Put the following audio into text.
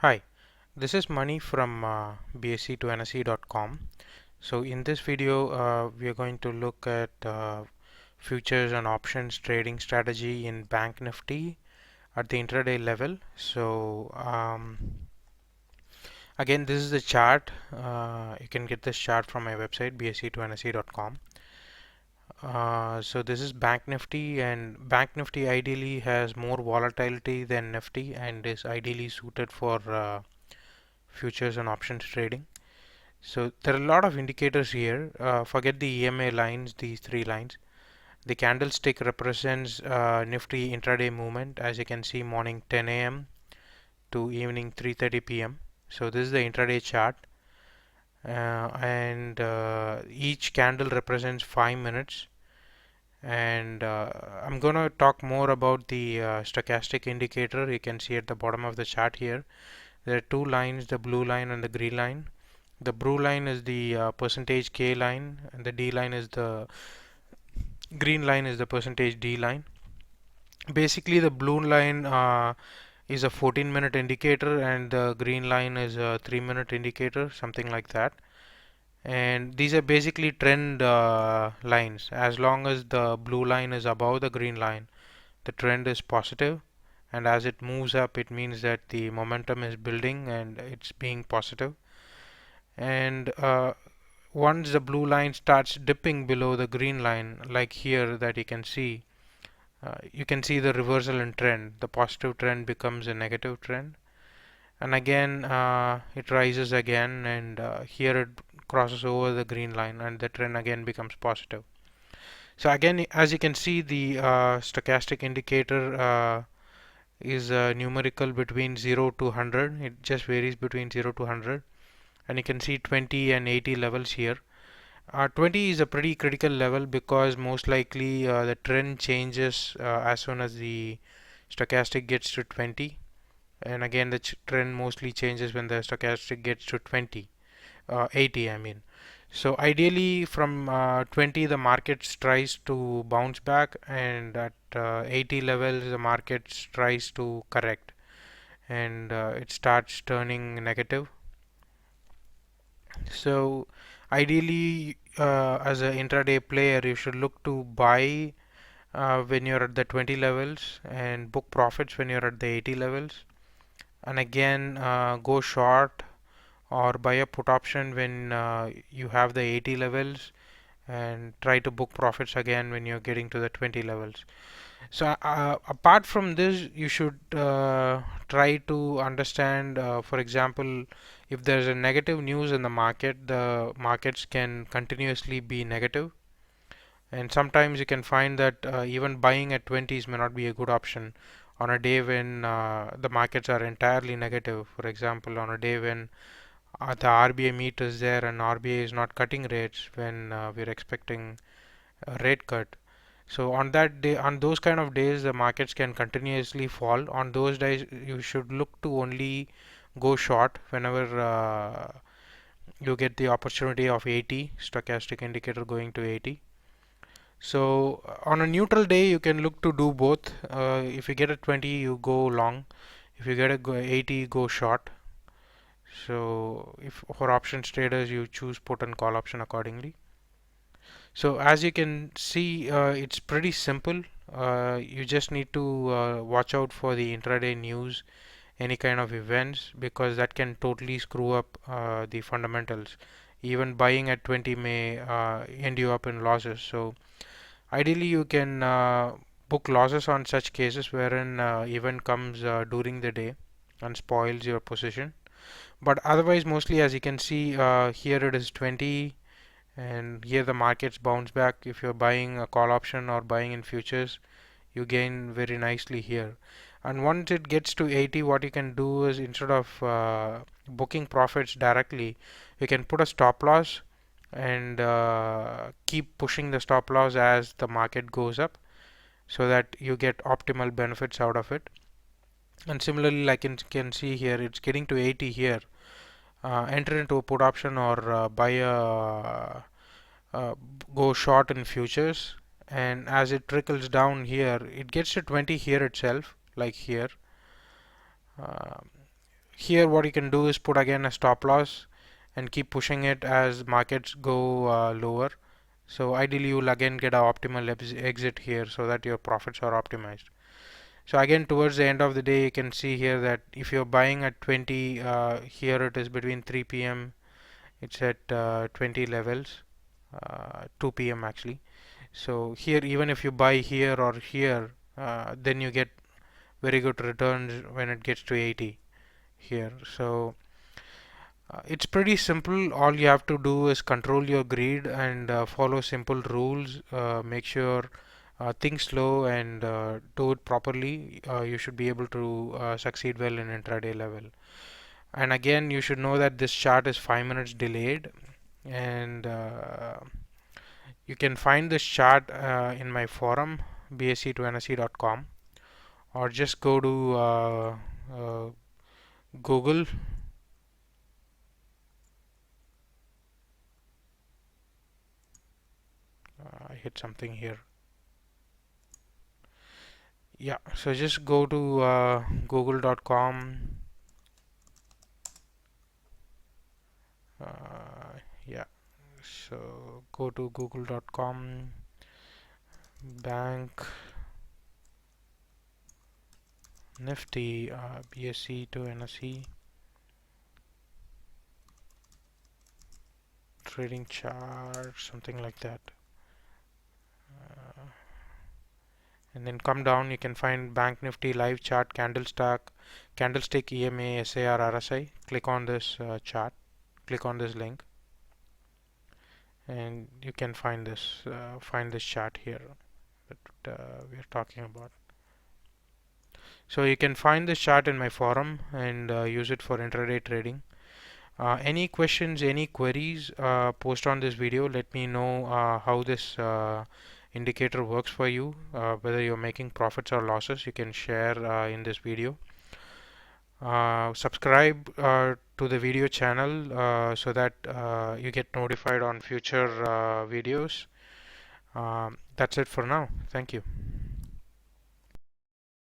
Hi, this is Mani from bsc2nse.com. So in this video, we are going to look at futures and options trading strategy in Bank Nifty at the intraday level. So again, this is the chart. You can get this chart from my website bsc2nse.com. So this is Bank Nifty, and Bank Nifty ideally has more volatility than Nifty and is ideally suited for futures and options trading. So there are a lot of indicators here. Forget the EMA lines, these three lines. The candlestick represents Nifty intraday movement, as you can see, morning 10 a.m. to evening 3:30 p.m. So this is the intraday chart, and each candle represents 5 minutes. And I'm going to talk more about the stochastic indicator. You can see at the bottom of the chart here. There are two lines, the blue line and the green line. The blue line is the percentage K line, and the D line is the green line is the percentage D line. Basically, the blue line is a 14-minute indicator, and the green line is a 3-minute indicator, something like that. And these are basically trend lines. As long as the blue line is above the green line, the trend is positive, and as it moves up, it means that the momentum is building and it's being positive. And once the blue line starts dipping below the green line, like here that you can see the reversal in trend. The positive trend becomes a negative trend, and again it rises again, and here it crosses over the green line, and the trend again becomes positive. So again, as you can see, the stochastic indicator is numerical between 0 to 100. It just varies between 0 to 100, and you can see 20 and 80 levels here. 20 is a pretty critical level because most likely the trend changes as soon as the stochastic gets to 20, and again the trend mostly changes when the stochastic gets to 80 I mean. So ideally from 20 the market tries to bounce back, and at 80 levels the market tries to correct, and it starts turning negative. So ideally, as an intraday player, you should look to buy when you're at the 20 levels and book profits when you're at the 80 levels. And again, go short or buy a put option when you have the 80 levels, and try to book profits again when you're getting to the 20 levels. So apart from this, you should try to understand, for example, if there's a negative news in the market, the markets can continuously be negative. And sometimes you can find that even buying at 20s may not be a good option on a day when the markets are entirely negative. For example, on a day when the RBI meet is there and RBI is not cutting rates when we're expecting a rate cut. So on that day, on those kind of days, the markets can continuously fall. On those days, you should look to only go short whenever you get the opportunity of 80, stochastic indicator going to 80. So on a neutral day, you can look to do both. If you get a 20, you go long. If you get a 80, go short. So if for options traders, you choose put and call option accordingly. So as you can see, it's pretty simple. You just need to watch out for the intraday news, any kind of events, because that can totally screw up the fundamentals. Even buying at 20 may end you up in losses. So ideally, you can book losses on such cases wherein event comes during the day and spoils your position. But otherwise, mostly as you can see here, it is 20, and here the markets bounce back. If you're buying a call option or buying in futures, you gain very nicely here. And once it gets to 80, what you can do is, instead of booking profits directly, you can put a stop loss and keep pushing the stop loss as the market goes up, so that you get optimal benefits out of it. And similarly, like you can see here, it's getting to 80 here. Enter into a put option or buy a go short in futures, and as it trickles down here, it gets to 20 here itself, like here. Uh, Here what you can do is put again a stop loss and keep pushing it as markets go lower. So ideally you will again get an optimal exit here so that your profits are optimized. So again towards the end of the day you can see here that if you're buying at 20, here it is between 3 p.m. it's at 20 levels, 2 p.m. actually. So here even if you buy here or here, then you get very good returns when it gets to 80 here. So it's pretty simple. All you have to do is control your greed and follow simple rules. Make sure think slow and do it properly. You should be able to succeed well in intraday level. And again, you should know that this chart is 5 minutes delayed, and you can find this chart in my forum bsc2nse.com, or just go to uh, Google. I hit something here. Yeah, so just go to google.com. Yeah, so go to google.com, Bank Nifty, BSC to NSE trading chart, something like that. And then come down, you can find Bank Nifty live chart, candlestick EMA, SAR, RSI. Click on this chart, click on this link, and you can find this chart here that we are talking about. So you can find this chart in my forum and use it for intraday trading. Any questions, any queries, post on this video. Let me know how this indicator works for you, whether you're making profits or losses. You can share in this video. Subscribe to the video channel so that you get notified on future videos. That's it for now. Thank you.